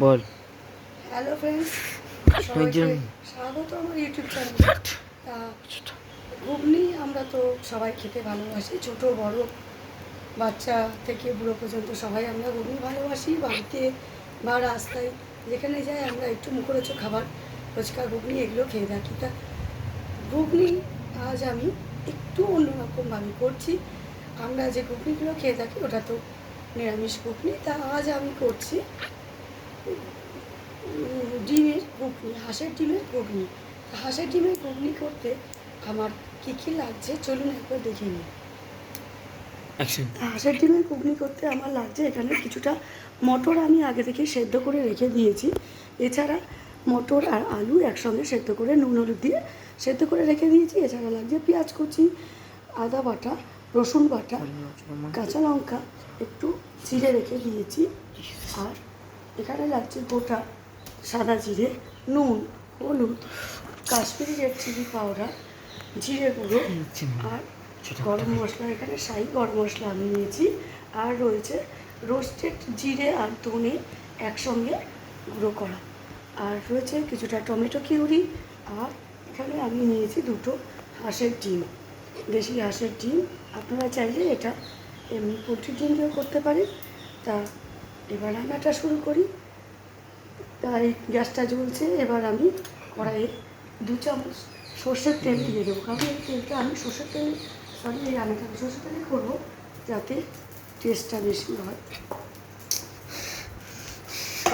বল। Hello friends, সবাইকে স্বাগত আমার ইউটিউব চ্যানেলে। তা ঘুগনি আমরা তো সবাই খেতে ভালোবাসি, ছোট বড় বাচ্চা থেকে বুড়ো পর্যন্ত সবাই আমরা ঘুগনি ভালোবাসি। বাড়িতে বা রাস্তায় যেখানে যাই আমরা একটু মুখরোচক খাবার, ফুচকা ঘুগনি এগুলো খেয়ে থাকি। তা ঘুগনি আজ আমি একটু অন্যরকমভাবে করছি। আমরা যে ঘুগনিগুলো খেয়ে থাকি ওটা তো নিরামিষ ঘুগনি। তা আজ আমি করছি ডিমের ঘুগনি, হাঁসের ডিমের ঘুগনি। হাঁসের ডিমের ঘুগনি করতে আমার কী কী লাগছে চলুন একবার দেখে নিই। হাঁসের ডিমের ঘুগনি করতে আমার লাগছে এখানে কিছুটা মটর আমি আগে থেকে সেদ্ধ করে রেখে দিয়েছি। এছাড়া মটর আর আলু একসঙ্গে সেদ্ধ করে নুন হলুদ দিয়ে সেদ্ধ করে রেখে দিয়েছি। এছাড়া লাগছে পেঁয়াজ কুচি, আদা বাটা, রসুন বাটা, কাঁচা লঙ্কা, একটু চিড়ে রেখে দিয়েছি। আর এখানে লাগছে গোটা সাদা জিরে, নুন, হলুদ, কাশ্মীরি রেড চিলি পাউডার, জিরে গুঁড়ো আর গরম মশলা। এখানে শাহি গরম মশলা আমি নিয়েছি। আর রয়েছে রোস্টেড জিরে আর ধনে একসঙ্গে গুঁড়ো করা। আর রয়েছে কিছুটা টমেটো কিউরি। আর এখানে আমি নিয়েছি দুটো হাঁসের ডিম, দেশি হাঁসের ডিম। আপনারা চাইলে এটা এমনি পোলট্রির ডিম দিয়েও করতে পারেন। তা এবার রান্নাটা শুরু করি। তাই গ্যাসটা জ্বলছে। এবার আমি কড়াইয়ে 2 চামচ সর্ষের তেল দিয়ে দেবো, কারণ এই তেলটা আমি এই রান্নাটা আমি সর্ষের তেলে করবো যাতে টেস্টটা বেশি হয়।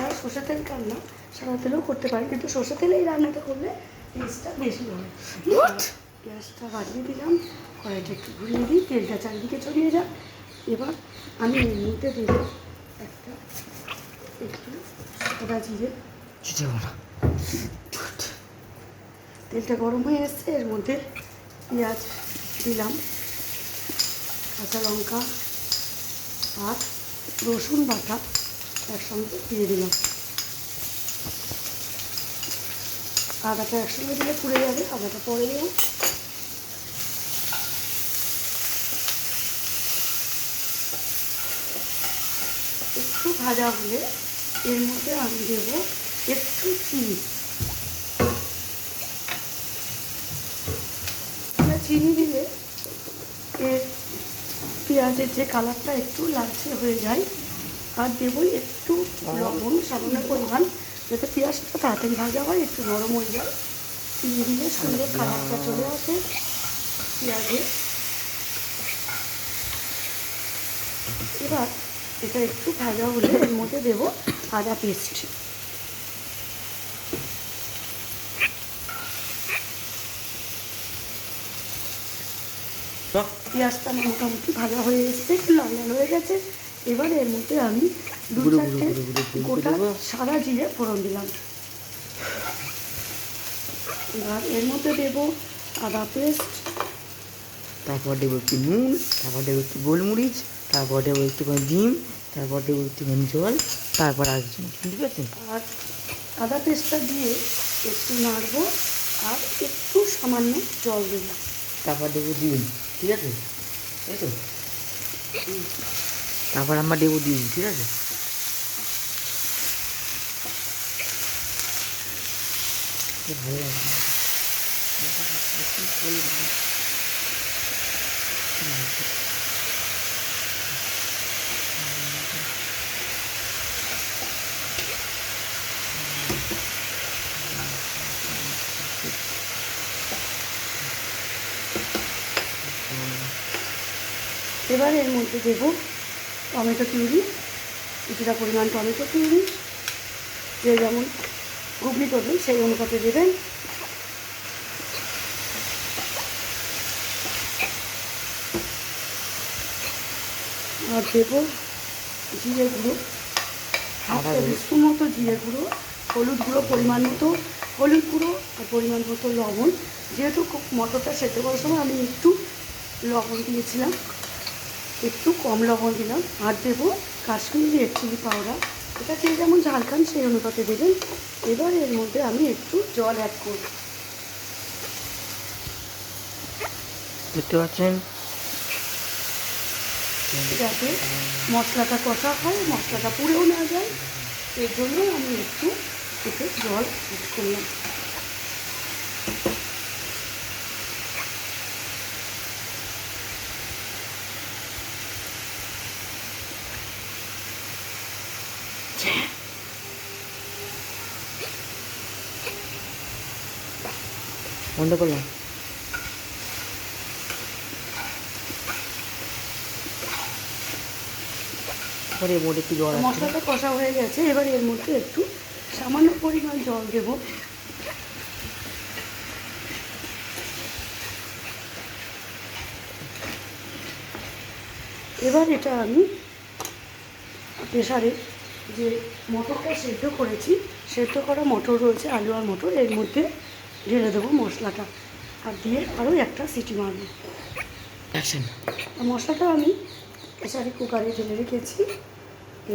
আর সর্ষের তেল কান্না সাদা তেলেও করতে পারি, কিন্তু সর্ষের তেলে এই রান্নাটা করলে টেস্টটা বেশি হয়। গ্যাসটা বাড়িয়ে দিলাম, কড়াইটা একটু ঘুরিয়ে দিই, তেলটা চারিদিকে ছড়িয়ে যাক। এবার আমি এর মধ্যে দেবো একটু সাদা জিরে। তেলটা গরম হয়ে এসছে, এর মধ্যে পেঁয়াজ দিলাম, কাঁচা লঙ্কা আর রসুন বাটা একসঙ্গে দিয়ে দিলাম। আদাটা একসঙ্গে দিলে পুড়ে যাবে, আদাটা পরে দিলাম। একটু ভাজা হলে এর মধ্যে আমি দেবো একটু চিনি। চিনি দিলে এর পেঁয়াজের যে কালারটা একটু লালচে হয়ে যায়। আর দেবো একটু লবণ, সামান্য পরিমাণ, যাতে পেঁয়াজটা তাড়াতাড়ি ভাজা হয়, একটু নরম হয়ে যায়। চিনি দিলে সুন্দর কালারটা চলে আসে পেঁয়াজে। এবার এটা একটু ভাজা হলে এর মধ্যে দেবো আদা পেস্ট। পেঁয়াজটা মোটামুটি ভাজা হয়ে এসছে, একটু লাল লাল হয়ে গেছে। এবার এর মধ্যে আমি 2-4টে গোটা সাদা জিরে ফোড়ন দিলাম। এবার এর মধ্যে দেবো আদা পেস্ট, তারপর দেবো একটু নুন, তারপর দেবো একটু গোলমরিচ, তারপর দেবো একটুখানি ডিম, তারপর দেবো একটুখানি জল, তারপর আর কিছু, ঠিক আছে? আর আদা পেস্টটা দিয়ে একটু নাড়বো আর একটু সামান্য জল দেবো। তারপর দেবো ডিম, ঠিক আছে? তাই তো? তারপর আমরা দেবো ডিম, ঠিক আছে? ভালো লাগবে। এবার এর মধ্যে দেবো টমেটো পিউরি, কিছুটা পরিমাণ টমেটো পিউরি। যে যেমন ঘুগনি করবেন সেই অনুপাতে দেবেন। আর দেবো জিরে গুঁড়ো, হাফ টেবিল স্পুন মতো জিরে গুঁড়ো, হলুদ গুঁড়ো পরিমাণ মতো হলুদ গুঁড়ো আর পরিমাণ মতো লবণ। যেহেতু মটরটা সেদ্ধ করার সময় আমি একটু লবণ দিয়েছিলাম, একটু কম লবণ দিলাম। আর দেবো কাশ্মীরি রেড চিলি পাউডার, এটা খেয়ে যেমন ঝাল খান সেই অনুপাতে দেবেন। এবার এর মধ্যে আমি একটু জল অ্যাড করব। দেখতে পাচ্ছেন যাতে মশলাটা কষা হয়, মশলাটা পুড়েও না যায়। এর জন্য আমি একটু এতে জল অ্যাড করলাম। বন্ধ করলাম। পরে মোট একটু জল আছে। মশলাটা কষা হয়ে গেছে, এবার এর মধ্যে একটু সামান্য পরিমাণ জল দেব। এবার এটা আমি প্রেসারে যে মটরটা সেদ্ধ করেছি, সেদ্ধ করা মটর রয়েছে, আলু আর মটর, এর মধ্যে ঢেলে দেবো মশলাটা আর দিয়ে আরও একটা সিটি মারবো। মশলাটা আমি প্রেসারে কুকারে ঢেলে রেখেছি।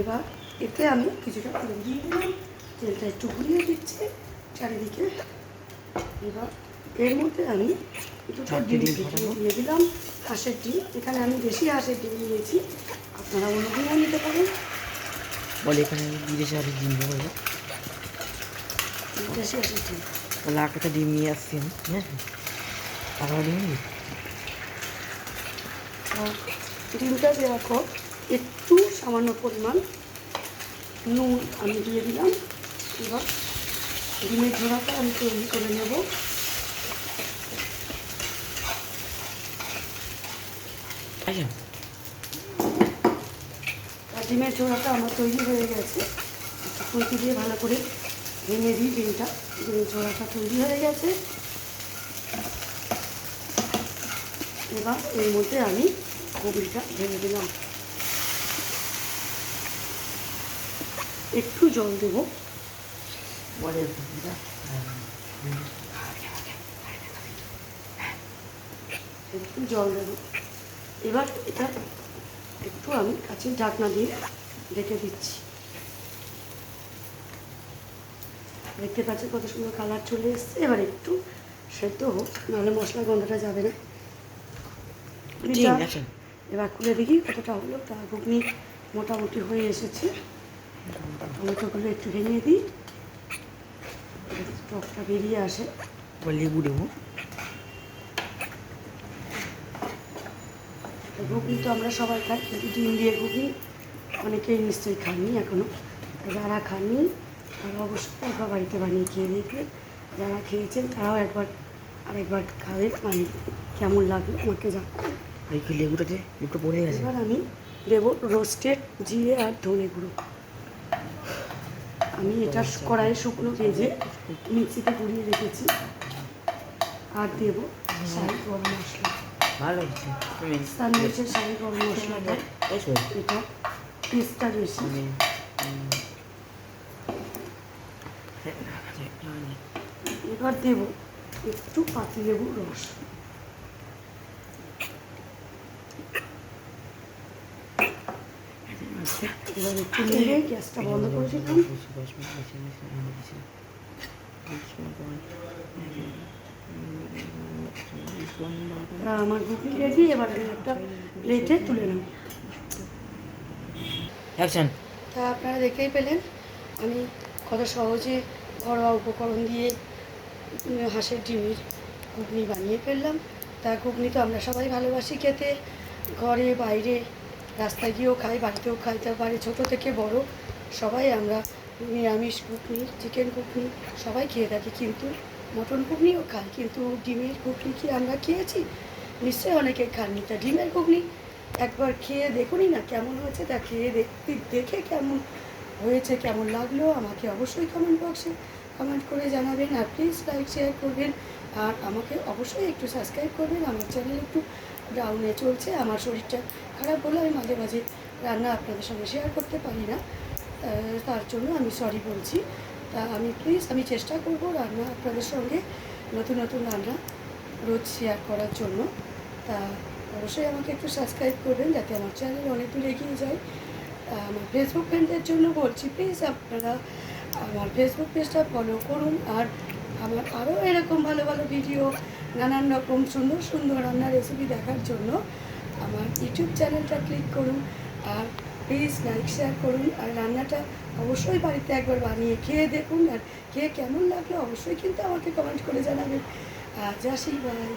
এবার এতে আমি কিছুটা তেল দিয়ে দিলাম, তেলটা একটু ঘুরিয়ে দিচ্ছি চারিদিকে। এবার এর মধ্যে আমি দুটো ডিম দিয়ে দিলাম, হাঁসের ডিম। এখানে আমি দেশি হাঁসের ডিম নিয়েছি, আপনারা অন্য ডিমও নিতে পারেন। বলে এখানে বিদেশি হাঁসের ডিম দেবো, দেশি হাঁসের ডিম। তাহলে একটা ডিম নিয়ে আসছি আমি। হ্যাঁ, টাকা ডিম নিই। ডিমটা দেওয়ার পর একটু সামান্য পরিমাণ নুন আমি দিয়ে দিলাম। এবার ডিমের ঝোড়াটা আমি তৈরি করে নেব। আর ডিমের ঝোড়াটা আমার তৈরি হয়ে গেছে, একটু খুঁটি দিয়ে ভালো করে ভেঙে দিই ডিমটা। ডিমের ঝোড়াটা তৈরি হয়ে গেছে। এবার এর মধ্যে আমি ঘুগনিটা ঢেলে দিলাম, একটু জল দেব। বলে একটু জল দেবো। এবার এটা একটু আমি কাছে ঢাকনা দিয়ে রেখে দিচ্ছি। দেখতে পাচ্ছি কত সুন্দর কালার চলে এসছে। এবার একটু সেদ্ধ হোক, নাহলে মশলার গন্ধটা যাবে না। এবার খুলে দেখি কতটা হলো। তা ঘুগনি মোটামুটি হয়ে এসেছে। টমেটোগুলো একটু ভেঙে দিই, টকটা বেরিয়ে আসে। লেবু দেবো। ঘুগনি তো আমরা সবাই খাই, কিন্তু ডিম দিয়ে ঘুগনি অনেকেই নিশ্চয়ই খাননি এখনও। যারা খাননি তারা অবশ্যই একবার বাড়িতে বানিয়ে খেয়ে দেখবেন। যারা খেয়েছেন তারাও আরেকবার খাবেন, মানে কেমন লাগলো আমাকে জানাবেন। এই কি লেবুটা দিয়ে লেবুটা পড়ে গেছে। এবার আমি দেবো রোস্টেড জিরে আর ধনে গুঁড়ো। আমি এটা কড়াইয়ে শুকনো ভেজে মিক্সিতে গুঁড়িয়ে রেখেছি। আর দেবো শাহি গরম মশলা, ভালো হচ্ছে। সানরাইজের শাহি গরম মশলাটা, এটা টেস্টটা বেশি। এবার দেবো একটু পাতিলেবুর রস। এবার একটু নেড়ে গ্যাসটা বন্ধ করেছিলাম। আমার ঘুগনি রেডি। এবার আমি একটা প্লেটে তুলে নেব। তা আপনারা দেখতেই পেলেন আমি কত সহজে ঘরোয়া উপকরণ দিয়ে হাঁসের ডিমের ঘুগনি বানিয়ে ফেললাম। তা ঘুগনি তো আমরা সবাই ভালোবাসি খেতে, ঘরে বাইরে রাস্তায় গিয়েও খাই, বাড়িতেও খাই। তার বাড়ি ছোটো থেকে বড় সবাই আমরা নিরামিষ ঘুগনি, চিকেন ঘুগনি সবাই খেয়ে থাকি, কিন্তু মটন ঘুগনিও খাই। কিন্তু ডিমের ঘুগনি কি আমরা খেয়েছি? নিশ্চয়ই অনেকে খাননি। তা ডিমের ঘুগনি একবার খেয়ে দেখুনই না কেমন হয়েছে। তা খেয়ে দেখে কেমন হয়েছে, কেমন লাগলো আমাকে অবশ্যই কমেন্ট বক্সে কমেন্ট করে জানাবেন। আর প্লিজ লাইক শেয়ার করবেন, আর আমাকে অবশ্যই একটু সাবস্ক্রাইব করবেন। আমার চ্যানেল একটু ডাউনে চলছে, আমার শরীরটা খারাপ বলে আমি মাঝে মাঝে রান্না আপনাদের সঙ্গে শেয়ার করতে পারি না, তার জন্য আমি সরি বলছি। তা আমি চেষ্টা করব রান্না আপনাদের সঙ্গে নতুন নতুন রান্না রোজ শেয়ার করার জন্য। তা অবশ্যই আমাকে একটু সাবস্ক্রাইব করবেন যাতে আমার চ্যানেল অনেক দূর এগিয়ে যায়। আমার ফেসবুক ফ্রেন্ডদের জন্য বলছি, প্লিজ আপনারা আমার ফেসবুক পেজটা ফলো করুন। আর আমার আরও এরকম ভালো ভালো ভিডিও, নানান রকম সুন্দর সুন্দর রান্নার রেসিপি দেখার জন্য আমার ইউটিউব চ্যানেলটা ক্লিক করুন। আর প্লিজ লাইক শেয়ার করুন, আর রান্নাটা অবশ্যই বাড়িতে একবার বানিয়ে খেয়ে দেখুন, আর খেয়ে কেমন লাগলো অবশ্যই কিন্তু আমাকে কমেন্ট করে জানাবেন। আজ আসি, বাই।